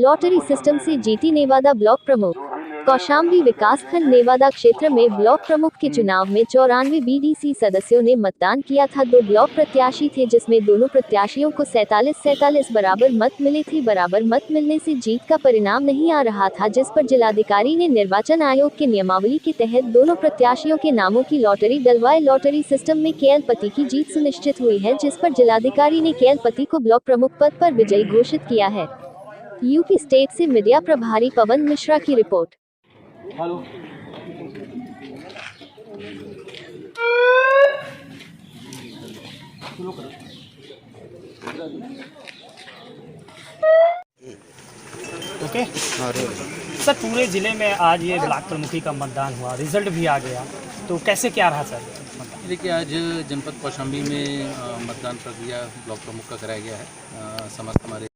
Lottery system से जीती Newada block प्रमुख। कौशाम्बी विकासखंड नेवादा क्षेत्र में ब्लॉक प्रमुख के चुनाव में 94 बीडीसी सदस्यों ने मतदान किया था। 2 ब्लॉक प्रत्याशी थे जिसमें दोनों प्रत्याशियों को 47-47 बराबर मत मिले थे। बराबर मत मिलने से जीत का परिणाम नहीं आ रहा था, जिस पर जिलाधिकारी ने निर्वाचन आयोग के नियमावली के तहत दोनों प्रत्याशियों के नामों की लॉटरी डलवाए। लॉटरी सिस्टम में केएल पति की जीत सुनिश्चित हुई है, जिस पर जिलाधिकारी ने केएल पति को ब्लॉक प्रमुख पद पर विजयी घोषित किया है। यूपी स्टेट से मीडिया प्रभारी पवन मिश्रा की रिपोर्ट। हेलो ओके सर, पूरे ज़िले में आज ये ब्लॉक प्रमुखी का मतदान हुआ, रिजल्ट भी आ गया, तो कैसे क्या रहा सर मतदान? देखिए, आज जनपद कौशाम्बी में मतदान प्रक्रिया ब्लॉक प्रमुख का कराया गया है। समस्त हमारे